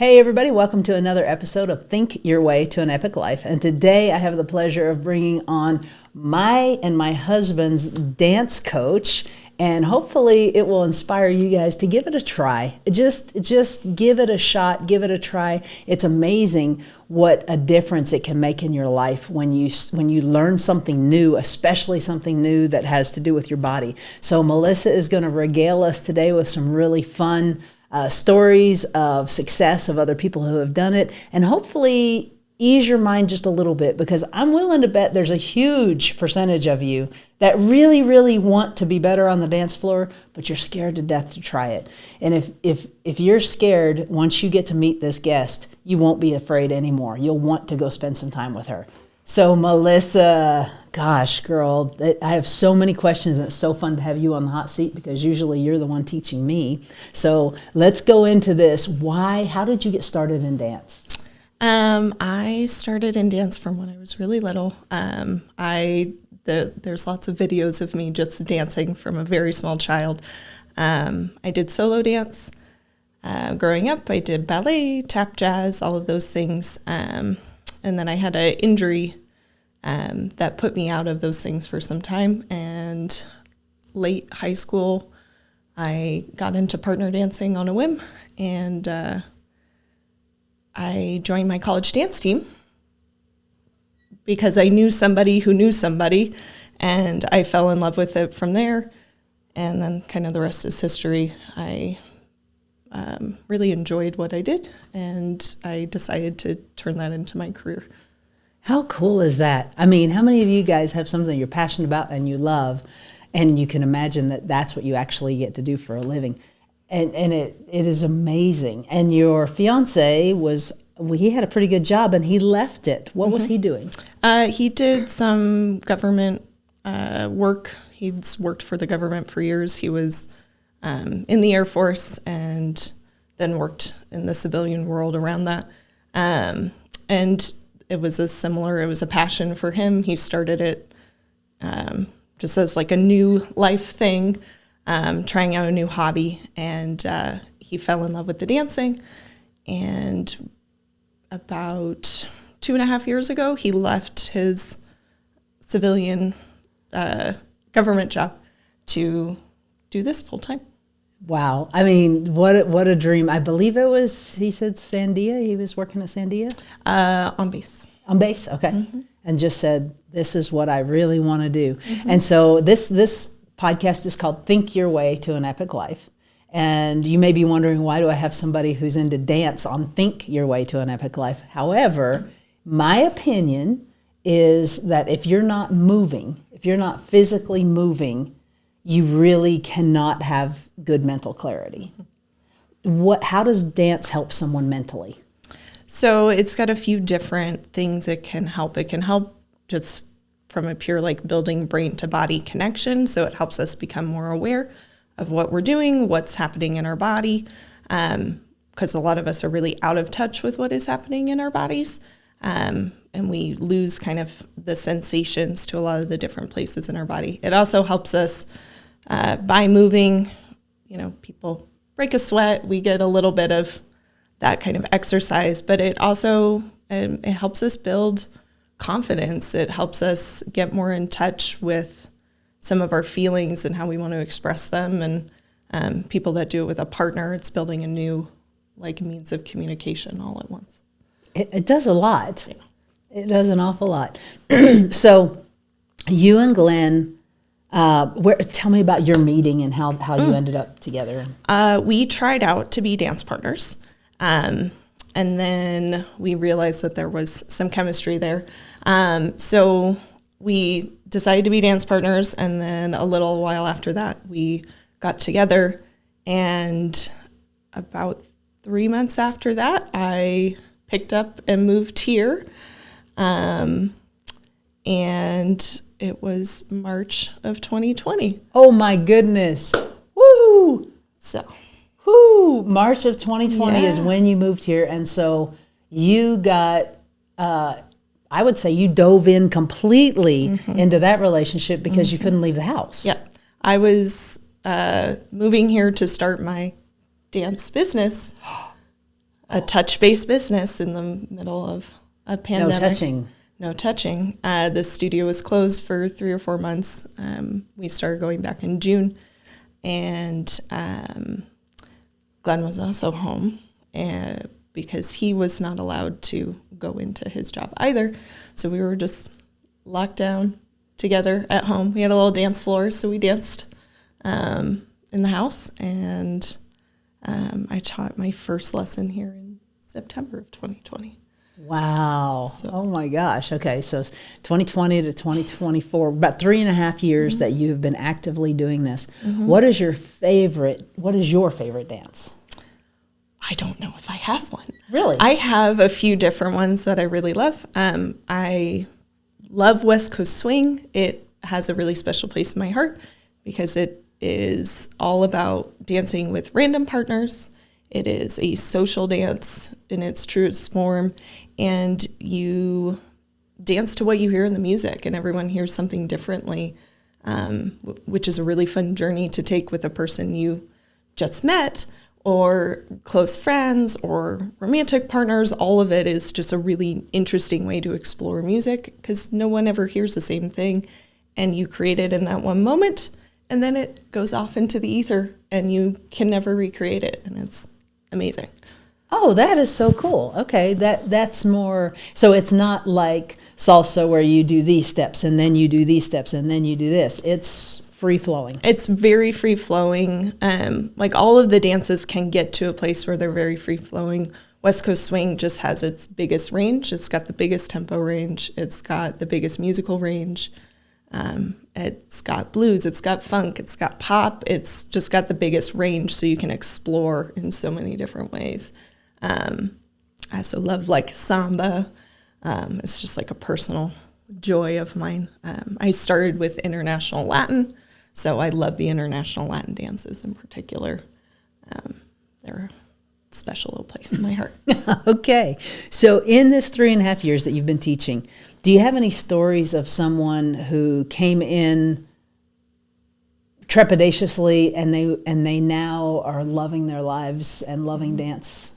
Hey everybody, welcome to another episode of Think Your Way to an Epic Life. And today I have the pleasure of bringing on my and my husband's dance coach, and hopefully it will inspire you guys to give it a try. Just give it a shot, give it a try. It's amazing what a difference it can make in your life when you learn something new, especially something new that has to do with your body. So Melissa is going to regale us today with some really fun stories of success of other people who have done it, and hopefully ease your mind just a little bit, because I'm willing to bet there's a huge percentage of you that really, really want to be better on the dance floor, but you're scared to death to try it. And if you're scared, once you get to meet this guest, you won't be afraid anymore. You'll want to go spend some time with her. So Melissa, gosh, girl, I have so many questions, and it's so fun to have you on the hot seat because usually you're the one teaching me. So let's go into this. How did you get started in dance? I started in dance from when I was really little. There's lots of videos of me just dancing from a very small child. I did solo dance. Growing up, I did ballet, tap jazz, all of those things. And then I had an injury that put me out of those things for some time. And late high school, I got into partner dancing on a whim. And I joined my college dance team because I knew somebody who knew somebody. And I fell in love with it from there. And then kind of the rest is history. I really enjoyed what I did, and I decided to turn that into my career. How cool is that? I mean, how many of you guys have something you're passionate about and you love, and you can imagine that that's what you actually get to do for a living? And it is amazing. And your fiance he had a pretty good job, and he left it. What was he doing? He did some government work. He's worked for the government for years. He was in the Air Force, and then worked in the civilian world around that. And it was a passion for him. He started it just as like a new life thing, trying out a new hobby, and he fell in love with the dancing. And about 2.5 years ago, he left his civilian government job to do this full time. Wow. I mean, what a dream. I believe he said Sandia. He was working at Sandia? On base. On base, okay. Mm-hmm. And just said, this is what I really want to do. Mm-hmm. And so this podcast is called Think Your Way to an Epic Life. And you may be wondering, why do I have somebody who's into dance on Think Your Way to an Epic Life? However, my opinion is that if you're not moving, if you're not physically moving, you really cannot have good mental clarity. How does dance help someone mentally? So it's got a few different things it can help. It can help just from a pure building brain to body connection. So it helps us become more aware of what we're doing, what's happening in our body, because a lot of us are really out of touch with what is happening in our bodies. And we lose kind of the sensations to a lot of the different places in our body. It also helps us by moving. People break a sweat. We get a little bit of that kind of exercise, but it also it helps us build confidence. It helps us get more in touch with some of our feelings and how we want to express them. And people that do it with a partner, it's building a new means of communication all at once. It does a lot. Yeah. It does an awful lot. So you and Glenn, tell me about your meeting and how you ended up together. We tried out to be dance partners. And then we realized that there was some chemistry there. So we decided to be dance partners. And then a little while after that, we got together. And about 3 months after that, I picked up and moved here. And it was March of 2020. Oh my goodness. Woo! So, March of 2020 is when you moved here. And so you got, I would say you dove in completely into that relationship because you couldn't leave the house. Yeah. I was moving here to start my dance business. a touch-based business in the middle of a pandemic. No touching. The studio was closed for 3 or 4 months. We started going back in June, and Glenn was also home because he was not allowed to go into his job either. So we were just locked down together at home. We had a little dance floor, so we danced in the house, and I taught my first lesson here in September of 2020. Wow. Oh my gosh. Okay. So 2020 to 2024, about 3.5 years that you've been actively doing this. What is your favorite dance? I don't know if I have one. Really? I have a few different ones that I really love. I love West Coast Swing. It has a really special place in my heart because it is all about dancing with random partners. It is a social dance in its truest form, and you dance to what you hear in the music, and everyone hears something differently, which is a really fun journey to take with a person you just met, or close friends, or romantic partners. All of it is just a really interesting way to explore music because no one ever hears the same thing, and you create it in that one moment, and then it goes off into the ether, and you can never recreate it, and it's amazing. Oh, that is so cool. Okay, that's more, so it's not like salsa where you do these steps and then you do these steps and then you do this. It's free flowing. It's very free flowing. Like all of the dances can get to a place where they're very free flowing. West Coast Swing just has its biggest range. It's got the biggest tempo range. It's got the biggest musical range. It's got blues, it's got funk, it's got pop. It's just got the biggest range, so you can explore in so many different ways. I also love like samba. It's just like a personal joy of mine. I started with international Latin, so I love the international Latin dances in particular. They're a special little place in my heart. Okay. So in this 3.5 years that you've been teaching, do you have any stories of someone who came in trepidatiously and they now are loving their lives and loving dance?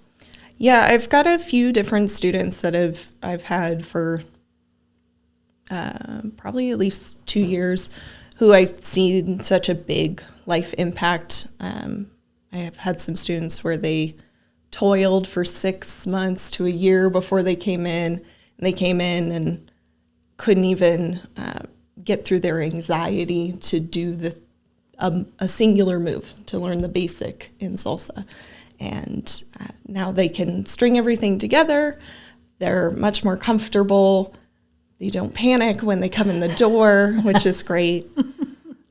Yeah, I've got a few different students that I've had for probably at least 2 years who I've seen such a big life impact. I have had some students where they toiled for 6 months to a year before they came in. And they came in and couldn't even get through their anxiety to do a singular move, to learn the basic in salsa. And now they can string everything together. They're much more comfortable. They don't panic when they come in the door, which is great.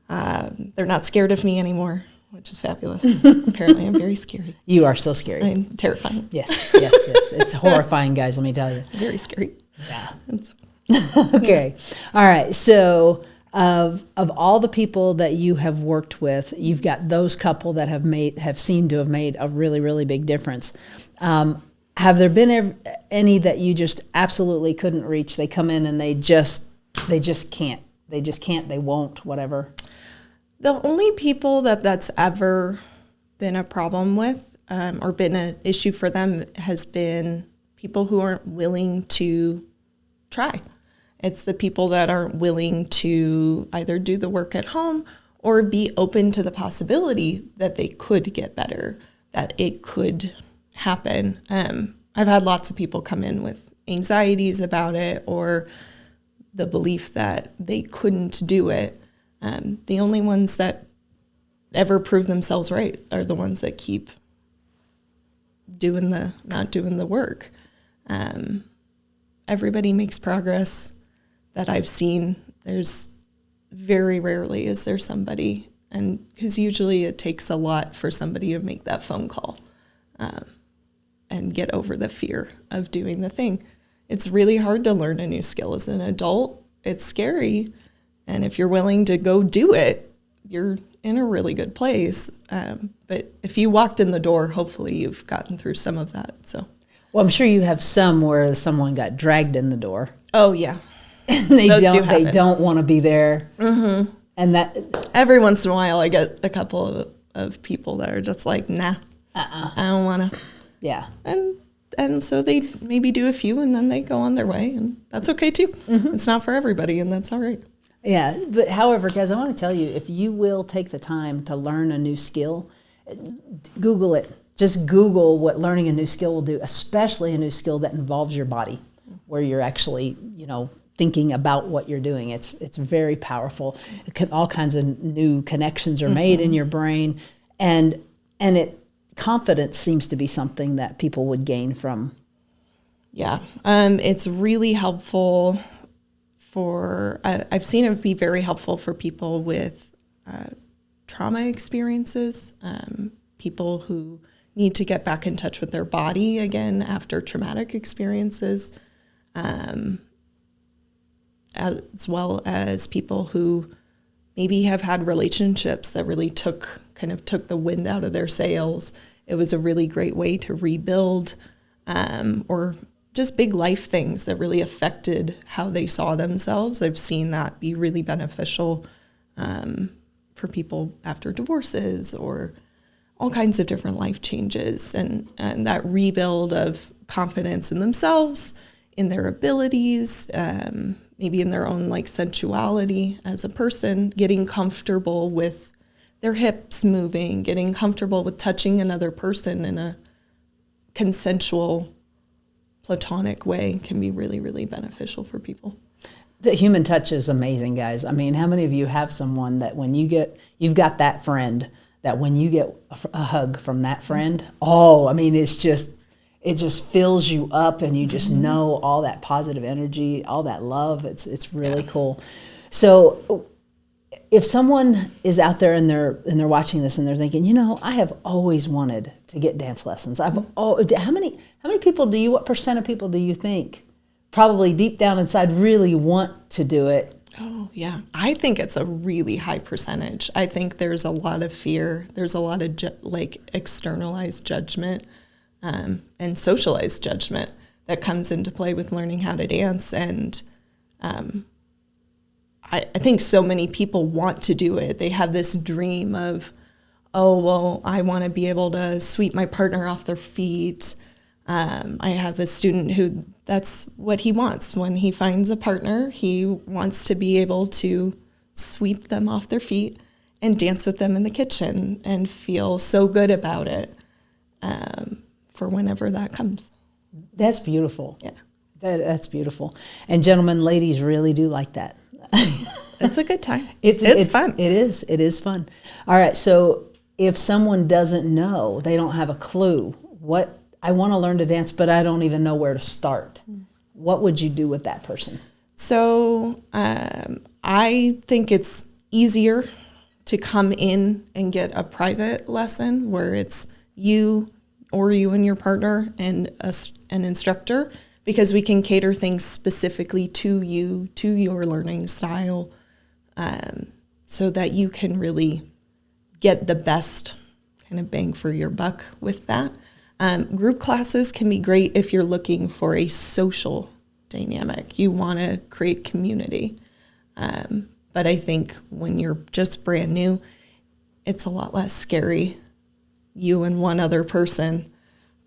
They're not scared of me anymore, which is fabulous. Apparently, I'm very scary. You are so scary. I'm terrifying. Yes. It's horrifying, guys, let me tell you. Very scary. Yeah. Okay. All right. So of all the people that you have worked with, you've got those couple that have seemed to have made a really, really big difference. Have there been any that you just absolutely couldn't reach? They come in and they just can't. They won't, whatever. The only people that's ever been a problem with or been an issue for them has been people who aren't willing to try. It's the people that aren't willing to either do the work at home or be open to the possibility that they could get better, that it could happen. I've had lots of people come in with anxieties about it or the belief that they couldn't do it. The only ones that ever prove themselves right are the ones that keep not doing the work. Everybody makes progress that I've seen. There's very rarely is there somebody, and because usually it takes a lot for somebody to make that phone call and get over the fear of doing the thing. It's really hard to learn a new skill as an adult. It's scary. And if you're willing to go do it, you're in a really good place. But if you walked in the door, hopefully you've gotten through some of that. So, well, I'm sure you have some where someone got dragged in the door. Oh yeah, they don't want to be there. Mm-hmm. And that every once in a while, I get a couple of people that are just like, nah, I don't want to. Yeah, and And so they maybe do a few and then they go on their way, and that's okay too. Mm-hmm. It's not for everybody, and that's all right. Yeah, but however, guys, I want to tell you, if you will take the time to learn a new skill, Google it. Just Google what learning a new skill will do, especially a new skill that involves your body, where you're actually, thinking about what you're doing. It's very powerful. All kinds of new connections are made in your brain, and confidence seems to be something that people would gain from. Yeah, it's really helpful I've seen it be very helpful for people with trauma experiences, people who need to get back in touch with their body again after traumatic experiences, as well as people who maybe have had relationships that really took the wind out of their sails. It was a really great way to rebuild, or just big life things that really affected how they saw themselves. I've seen that be really beneficial for people after divorces or all kinds of different life changes, and that rebuild of confidence in themselves, in their abilities, maybe in their own sensuality as a person, getting comfortable with their hips moving, getting comfortable with touching another person in a consensual, platonic way can be really, really beneficial for people. The human touch is amazing, guys. I mean, how many of you have someone that when you've got that friend, that when you get a hug from that friend, it just fills you up, and you just know all that positive energy, all that love. It's really cool. So if someone is out there and they're watching this and they're thinking, I have always wanted to get dance lessons. How many people what percent of people do you think probably deep down inside really want to do it? Oh, yeah. I think it's a really high percentage. I think there's a lot of fear. There's a lot of externalized judgment and socialized judgment that comes into play with learning how to dance. And I think so many people want to do it. They have this dream of, I want to be able to sweep my partner off their feet. I have a student who that's what he wants. When he finds a partner, he wants to be able to sweep them off their feet and dance with them in the kitchen and feel so good about it for whenever that comes. That's beautiful. Yeah. That's beautiful. And gentlemen, ladies really do like that. It's a good time. It's fun. It is fun. All right. So if someone doesn't know, they don't have a clue, I want to learn to dance, but I don't even know where to start. What would you do with that person? So I think it's easier to come in and get a private lesson where it's you and your partner and an instructor, because we can cater things specifically to you, to your learning style, so that you can really get the best kind of bang for your buck with that. Group classes can be great if you're looking for a social dynamic. You want to create community. But I think when you're just brand new, it's a lot less scary, you and one other person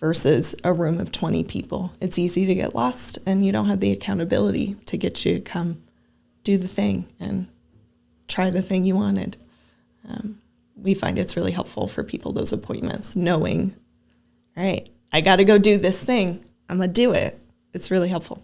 versus a room of 20 people. It's easy to get lost, and you don't have the accountability to get you to come do the thing and try the thing you wanted. We find it's really helpful for people, those appointments, knowing, all right, I got to go do this thing. I'm going to do it. It's really helpful.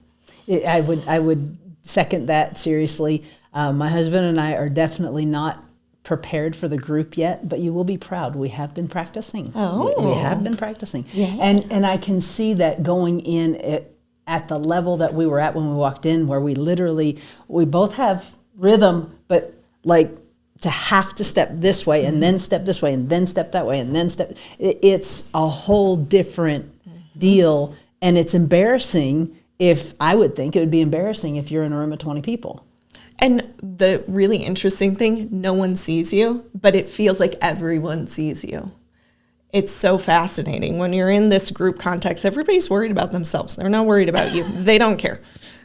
I would second that seriously. My husband and I are definitely not prepared for the group yet, but you will be proud. We have been practicing. Oh. We have been practicing. Yeah. And I can see that going in at the level that we were at when we walked in, where we both have rhythm, but to have to step this way and then step this way and then step that way and then step. It's a whole different deal, and it's embarrassing. I would think it would be embarrassing if you're in a room of 20 people. And the really interesting thing, no one sees you, but it feels like everyone sees you. It's so fascinating. When you're in this group context, everybody's worried about themselves. They're not worried about you. They don't care.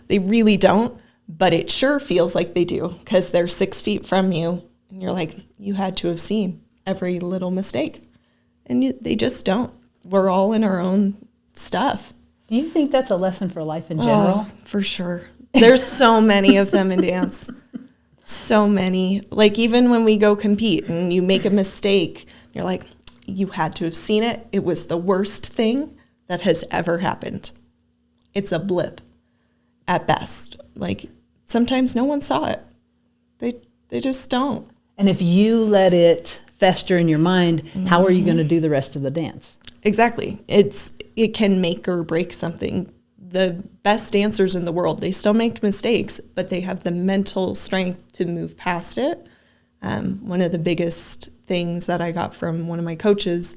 They really don't, but it sure feels like they do, because they're 6 feet from you, and you're like, you had to have seen every little mistake. And they just don't. We're all in our own stuff. Do you think that's a lesson for life in general? Oh, for sure. There's so many of them in dance. So many. Like even when we go compete and you make a mistake, you're like, you had to have seen it. It was the worst thing that has ever happened. It's a blip at best. Like sometimes no one saw it. They just don't. And if you let it fester in your mind, how are you going to do the rest of the dance? Exactly. It can make or break something. The best dancers in the world, they still make mistakes, but they have the mental strength to move past it. One of the biggest things that I got from one of my coaches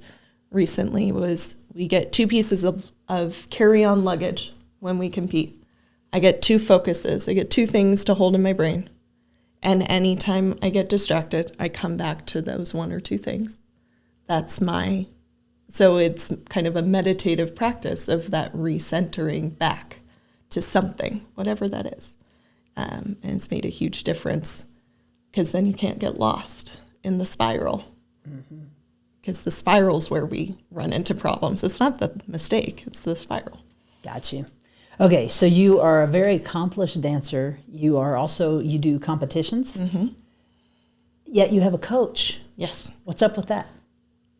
recently was we get 2 pieces of carry-on luggage when we compete. I get 2 focuses. I get 2 things to hold in my brain. And anytime I get distracted, I come back to those 1 or 2 things. So it's kind of a meditative practice of that recentering back to something, whatever that is. And it's made a huge difference because then you can't get lost in the spiral. Because the spiral is where we run into problems. It's not the mistake, it's the spiral. Got you. Okay, so you are a very accomplished dancer. You do competitions. Yet you have a coach. Yes. What's up with that?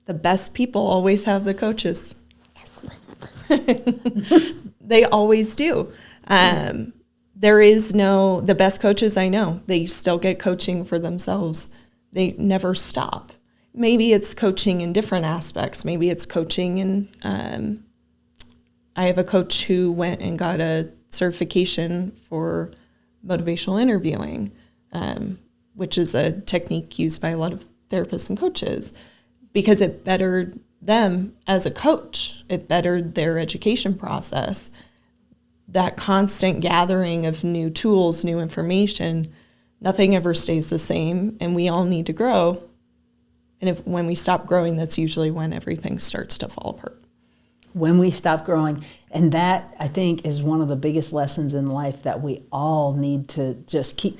The best people always have the coaches. Yes, listen. They always do. The best coaches I know, they still get coaching for themselves. They never stop. Maybe it's coaching in different aspects. Maybe it's coaching in, I have a coach who went and got a certification for motivational interviewing, which is a technique used by a lot of therapists and coaches because it bettered them as a coach. It bettered their education process. That constant gathering of new tools, new information, nothing ever stays the same, and we all need to grow. And when we stop growing, that's usually when everything starts to fall apart. When we stop growing. And that, I think, is one of the biggest lessons in life that we all need to just keep.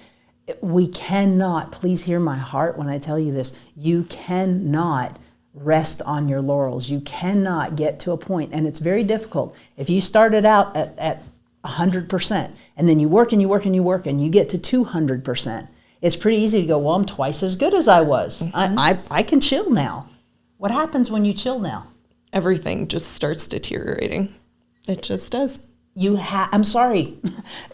We cannot, please hear my heart when I tell you this, you cannot rest on your laurels. You cannot get to a point, and it's very difficult. If you started out at 100% and then you work and you work and you work and you get to 200%, it's pretty easy to go, well, I'm twice as good as I was. I can chill now. What happens when you chill now? Everything just starts deteriorating. It just does. I'm sorry.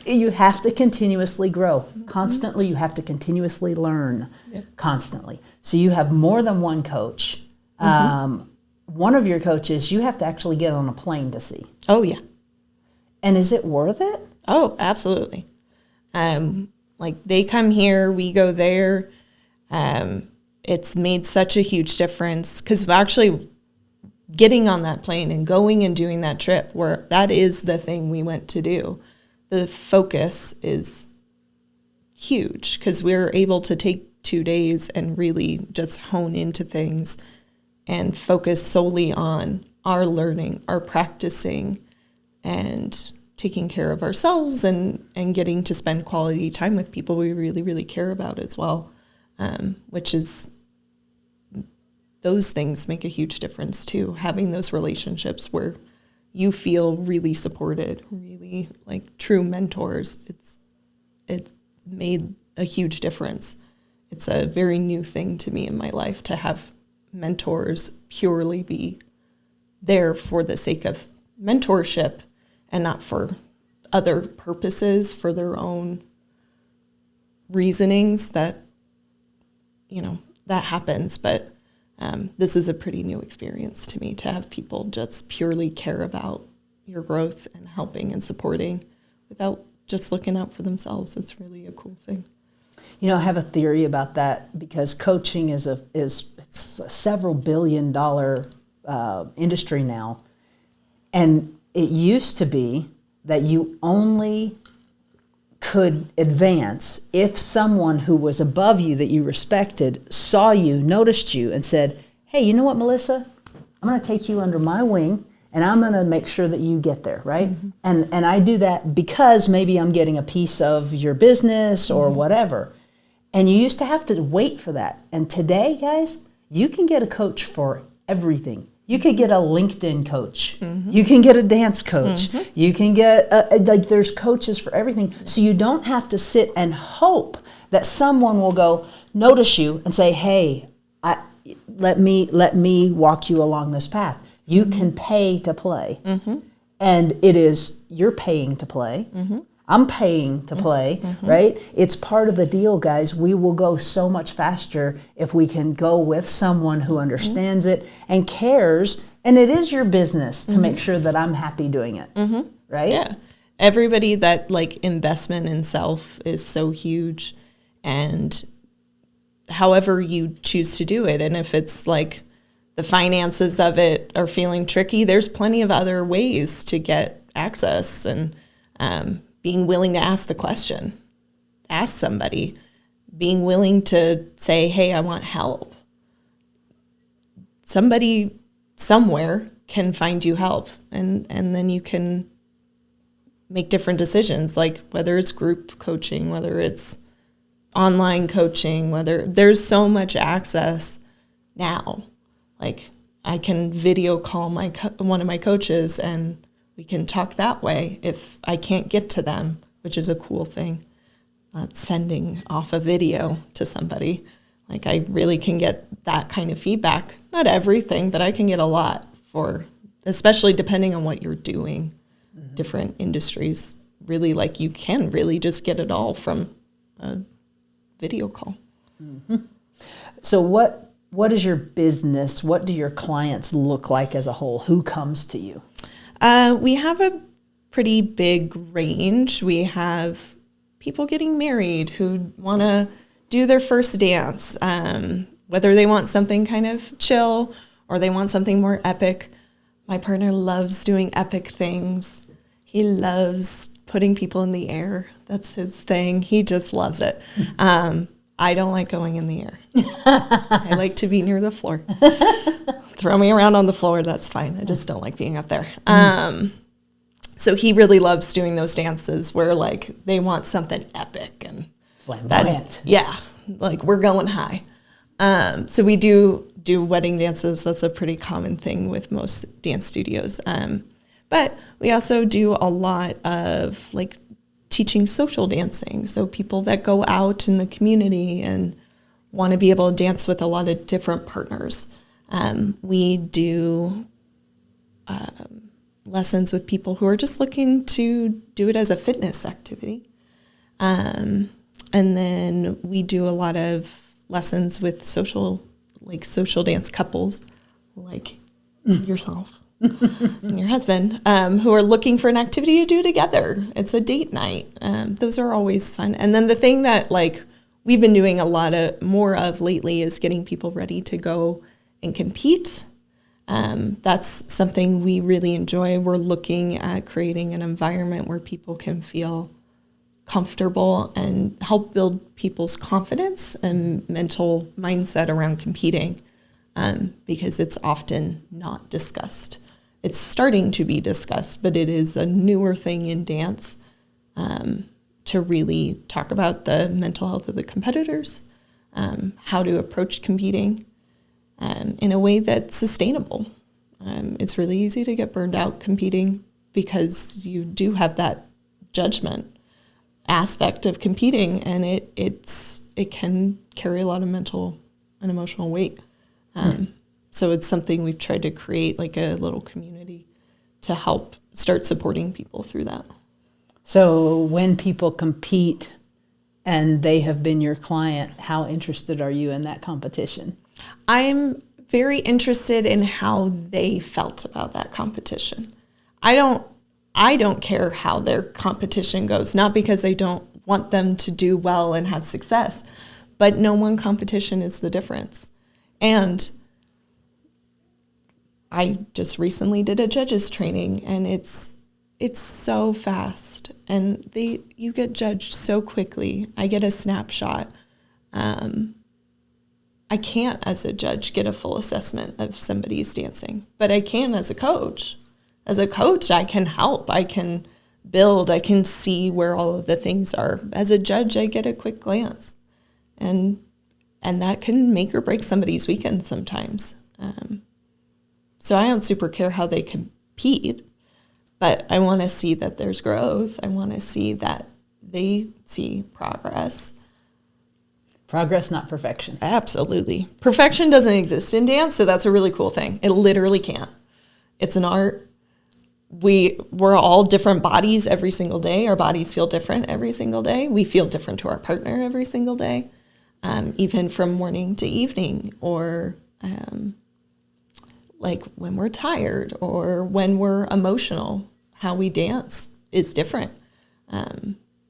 You have to continuously grow. Constantly, you have to continuously learn. Constantly. So you have more than one coach. One of your coaches, you have to actually get on a plane to see. Oh, yeah. And is it worth it? Oh, absolutely. Like they come here, we go there. It's made such a huge difference because actually getting on that plane and going and doing that trip where that is the thing we went to do. The focus is huge because we're able to take 2 days and really just hone into things and focus solely on our learning, our practicing, and taking care of ourselves and getting to spend quality time with people we really, really care about as well, which is, those things make a huge difference too. Having those relationships where you feel really supported, really like true mentors, it's made a huge difference. It's a very new thing to me in my life to have mentors purely be there for the sake of mentorship and not for other purposes, for their own reasonings that, that happens. But this is a pretty new experience to me to have people just purely care about your growth and helping and supporting without just looking out for themselves. It's really a cool thing. I have a theory about that because coaching is it's a several billion-dollar industry now, and it used to be that you only could advance if someone who was above you that you respected saw you, noticed you, and said, hey, you know what, Melissa? I'm going to take you under my wing, and I'm going to make sure that you get there, right? And I do that because maybe I'm getting a piece of your business or whatever. And you used to have to wait for that. And today, guys, you can get a coach for everything. You could get a LinkedIn coach. You can get a dance coach. You can get, like, there's coaches for everything. So you don't have to sit and hope that someone will go notice you and say, hey, let me walk you along this path. You can pay to play. And it is, you're paying to play. I'm paying to play, right? It's part of the deal, guys. We will go so much faster if we can go with someone who understands it and cares. And it is your business to make sure that I'm happy doing it, right? Yeah. Everybody, that like investment in self is so huge. And however you choose to do it, and if it's like the finances of it are feeling tricky, there's plenty of other ways to get access, and being willing to ask the question, ask somebody, being willing to say, hey, I want help. Somebody somewhere can find you help, and then you can make different decisions, like whether it's group coaching, whether it's online coaching, whether there's so much access now. Like, I can video call one of my coaches, and we can talk that way if I can't get to them, which is a cool thing. Not sending off a video to somebody. Like, I really can get that kind of feedback. Not everything, but I can get a lot for, especially depending on what you're doing. Different industries, really, like, you can really just get it all from a video call. So what is your business? What do your clients look like as a whole? Who comes to you? We have a pretty big range. We have people getting married who want to do their first dance, whether they want something kind of chill or they want something more epic. My partner loves doing epic things. He loves putting people in the air. That's his thing. He just loves it. I don't like going in the air. I like to be near the floor. Throw me around on the floor, that's fine. I just don't like being up there. So he really loves doing those dances where, like, they want something epic and flamboyant. Like, we're going high. So we do wedding dances. That's a pretty common thing with most dance studios. But we also do a lot of, like, teaching social dancing. So people that go out in the community and want to be able to dance with a lot of different partners. We do lessons with people who are just looking to do it as a fitness activity. And then we do a lot of lessons with social dance couples, like yourself and your husband, who are looking for an activity to do together. It's a date night. Those are always fun. And then the thing that, like, we've been doing a lot more of lately is getting people ready to go and compete. That's something we really enjoy. We're looking at creating an environment where people can feel comfortable and help build people's confidence and mental mindset around competing, because it's often not discussed. It's starting to be discussed, but it is a newer thing in dance, to really talk about the mental health of the competitors, how to approach competing in a way that's sustainable. It's really easy to get burned out competing because you do have that judgment aspect of competing, and it can carry a lot of mental and emotional weight. So it's something we've tried to create, like a little community to help start supporting people through that. So when people compete and they have been your client, how interested are you in that competition? I'm very interested in how they felt about that competition. I don't care how their competition goes, not because I don't want them to do well and have success, but no one competition is the difference. And I just recently did a judges training, and it's so fast, and you get judged so quickly. I get a snapshot. I can't, as a judge, get a full assessment of somebody's dancing, but I can as a coach. As a coach, I can help. I can build. I can see where all of the things are. As a judge, I get a quick glance, and that can make or break somebody's weekend sometimes. So I don't super care how they compete, but I want to see that there's growth. I want to see that they see progress. Progress, not perfection. Absolutely. Perfection doesn't exist in dance, so that's a really cool thing. It literally can't. It's an art. We're all different bodies every single day. Our bodies feel different every single day. We feel different to our partner every single day, even from morning to evening, or like when we're tired or when we're emotional. How we dance is different.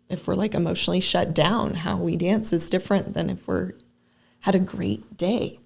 If we're like emotionally shut down, how we dance is different than if we're had a great day.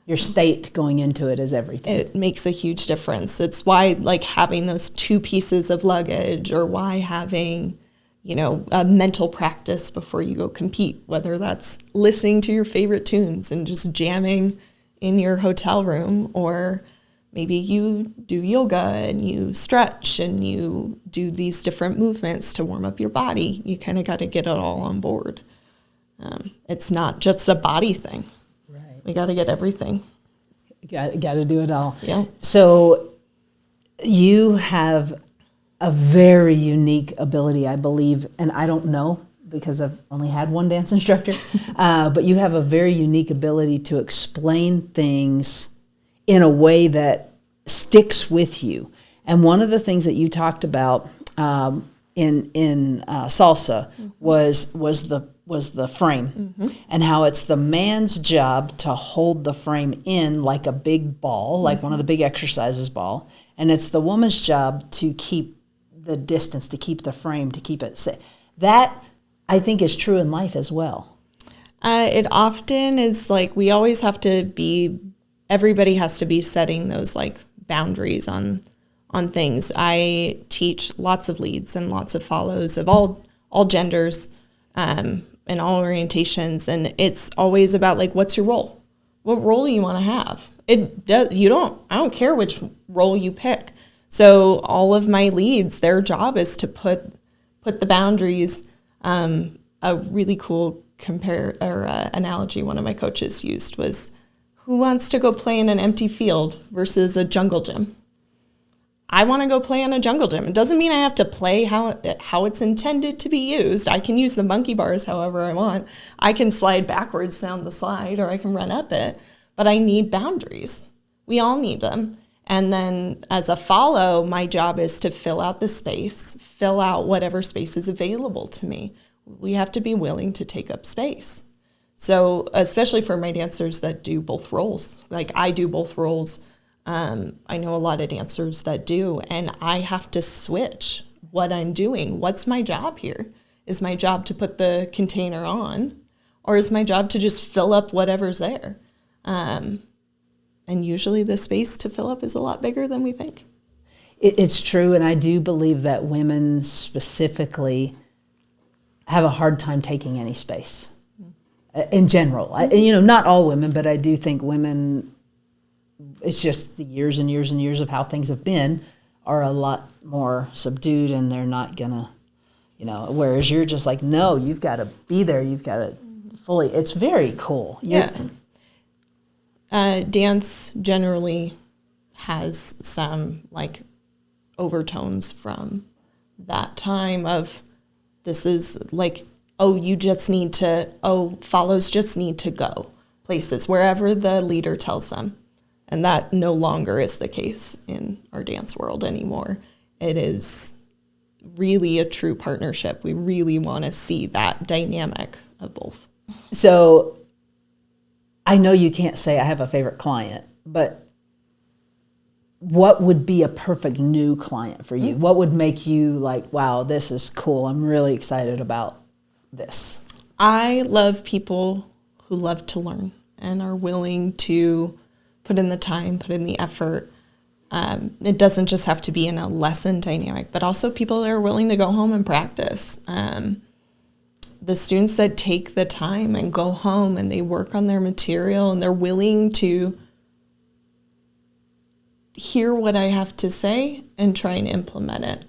Your state going into it is everything. It makes a huge difference. It's why like having those 2 pieces of luggage, or why having, a mental practice before you go compete, whether that's listening to your favorite tunes and just jamming in your hotel room, or maybe you do yoga and you stretch and you do these different movements to warm up your body. You kind of got to get it all on board. It's not just a body thing. Right. We got to get everything. Got to do it all. Yeah. So you have a very unique ability, I believe, and I don't know because I've only had one dance instructor, but you have a very unique ability to explain things in a way that sticks with you. And one of the things that you talked about in salsa was the frame, and how it's the man's job to hold the frame in like a big ball, like one of the big exercises ball, and it's the woman's job to keep the distance, to keep the frame, to keep it safe. That I think is true in life as well. It often is like we always have to be. Everybody has to be setting those like boundaries on things. I teach lots of leads and lots of follows of all genders and all orientations, and it's always about like, what's your role? What role do you want to have? I don't care which role you pick. So all of my leads, their job is to put the boundaries. A really cool analogy one of my coaches used was, who wants to go play in an empty field versus a jungle gym? I want to go play in a jungle gym. It doesn't mean I have to play how it's intended to be used. I can use the monkey bars however I want. I can slide backwards down the slide, or I can run up it. But I need boundaries. We all need them. And then as a follow, my job is to fill out the space, fill out whatever space is available to me. We have to be willing to take up space. So especially for my dancers that do both roles, like I do both roles, I know a lot of dancers that do, and I have to switch what I'm doing. What's my job here? Is my job to put the container on, or is my job to just fill up whatever's there? And usually the space to fill up is a lot bigger than we think. It's true, and I do believe that women specifically have a hard time taking any space. In general, not all women, but I do think women, it's just the years and years and years of how things have been, are a lot more subdued, and they're not gonna, whereas you're just like, no, you've got to be there. You've got to fully, it's very cool. Dance generally has some like overtones from that time of, this is like, follows just need to go places wherever the leader tells them. And that no longer is the case in our dance world anymore. It is really a true partnership. We really want to see that dynamic of both. So I know you can't say I have a favorite client, but what would be a perfect new client for you? What would make you like, wow, this is cool. I'm really excited about this. I love people who love to learn and are willing to put in the time, put in the effort. It doesn't just have to be in a lesson dynamic, but also people that are willing to go home and practice. The students that take the time and go home and they work on their material and they're willing to hear what I have to say and try and implement it,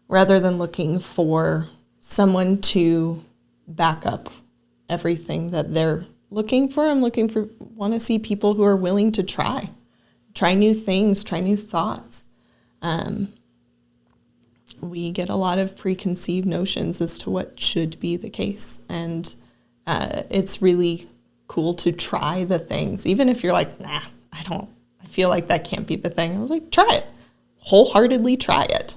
rather than looking for someone to back up everything that they're looking for. Want to see people who are willing to try try new things, try new thoughts. We get a lot of preconceived notions as to what should be the case. And it's really cool to try the things, even if you're like, nah, I feel like that can't be the thing. I was like, try it. Wholeheartedly try it.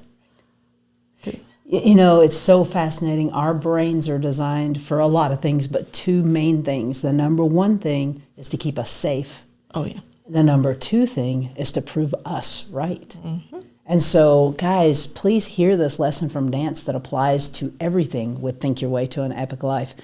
Okay. You know, it's so fascinating. Our brains are designed for a lot of things, but two main things. The number one thing is to keep us safe. Oh, yeah. The number two thing is to prove us right. Mm-hmm. And so, guys, please hear this lesson from Dance that applies to everything with Think Your Way to an Epic Life.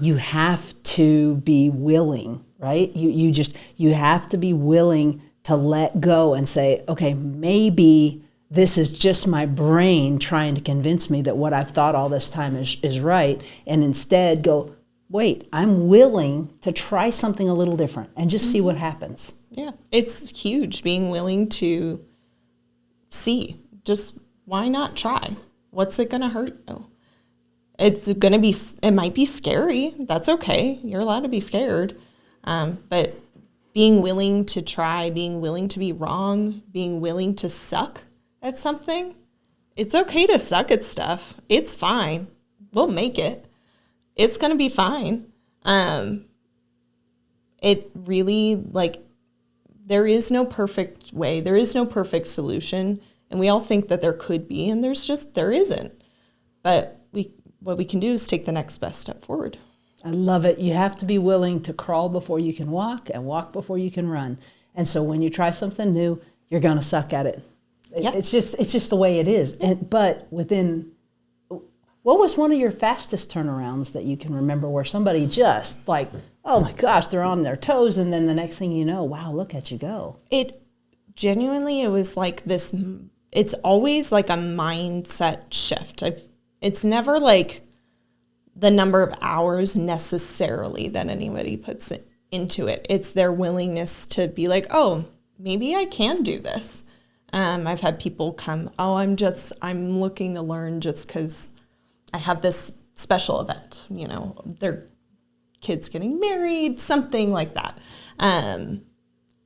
You have to be willing, right? You have to be willing to let go and say, okay, maybe this is just my brain trying to convince me that what I've thought all this time is right, and instead go, wait, I'm willing to try something a little different and just see what happens. Yeah, it's huge, being willing to see. Just why not try? What's it going to hurt? Oh, it might be scary. That's okay. You're allowed to be scared. But being willing to try, being willing to be wrong, being willing to suck at something. It's okay to suck at stuff. It's fine. We'll make it. It's going to be fine. It really, there is no perfect way. There is no perfect solution. And we all think that there could be, and there isn't. But what we can do is take the next best step forward. I love it. You have to be willing to crawl before you can walk and walk before you can run. And so when you try something new, you're going to suck at it. Yeah. It's just the way it is. But what was one of your fastest turnarounds that you can remember where somebody just oh my gosh, they're on their toes, and then the next thing you know, wow, look at you go. It was like this, it's always like a mindset shift. It's never like the number of hours necessarily that anybody puts into it. It's their willingness to be like, oh, maybe I can do this. I've had people come, oh, I'm looking to learn just because I have this special event, their kids getting married, something like that. And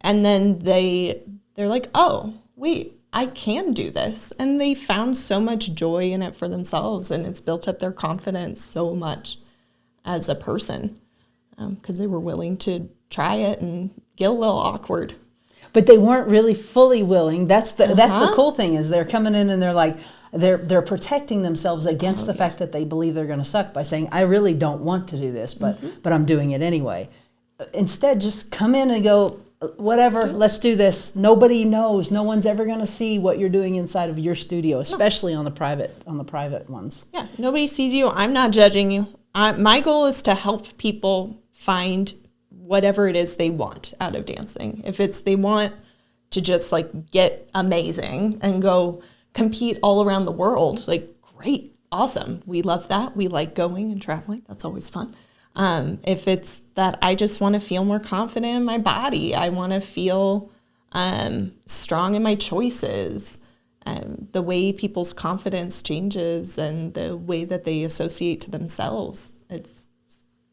then they're like, oh, wait, I can do this. And they found so much joy in it for themselves, and it's built up their confidence so much as a person because they were willing to try it and get a little awkward. But they weren't really fully willing. That's the cool thing, is they're coming in and they're like, they're protecting themselves against the fact that they believe they're going to suck by saying, I really don't want to do this, but I'm doing it anyway. Instead, just come in and go, whatever, let's do this. Nobody knows. No one's ever going to see what you're doing inside of your studio, especially on the private ones. Yeah, nobody sees you. I'm not judging you. My goal is to help people find whatever it is they want out of dancing. If it's they want to just get amazing and go compete all around the world, great, awesome. We love that. We like going and traveling. That's always fun. If it's that I just want to feel more confident in my body, I want to feel strong in my choices, the way people's confidence changes and the way that they associate to themselves, it's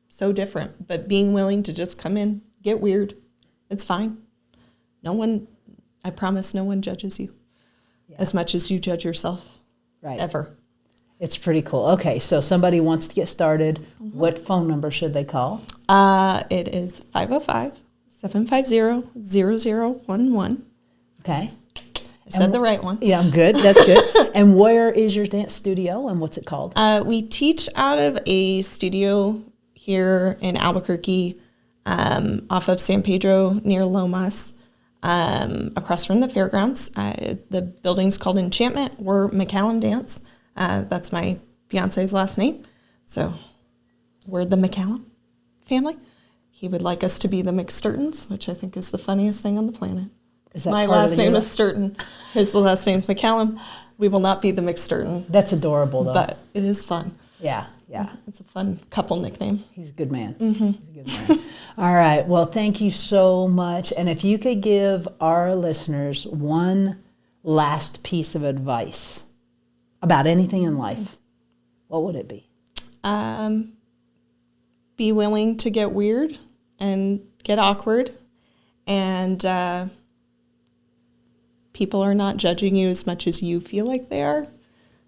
so different. But being willing to just come in, get weird, it's fine. I promise no one judges you as much as you judge yourself, right? Ever. It's pretty cool. Okay, so somebody wants to get started. What phone number should they call? It is 505-750-0011. Okay. I said the right one. Yeah, I'm good. That's good. And where is your dance studio, and what's it called? We teach out of a studio here in Albuquerque, off of San Pedro near Lomas, across from the fairgrounds. The building's called Enchantment. We're McCallum Dance. That's my fiance's last name. So we're the McCallum family. He would like us to be the McStirtons, which I think is the funniest thing on the planet. My last name is Stirton. His last name's McCallum. We will not be the McStirton. That's adorable, though. But it is fun. Yeah. It's a fun couple nickname. He's a good man. Mm-hmm. He's a good man. All right. Well, thank you so much. And if you could give our listeners one last piece of advice about anything in life, what would it be? Be willing to get weird and get awkward, and people are not judging you as much as you feel like they are.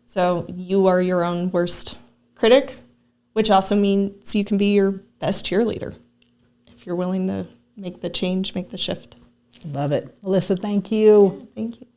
So you are your own worst critic, which also means you can be your best cheerleader if you're willing to make the change, make the shift. Love it. Alyssa, thank you. Thank you.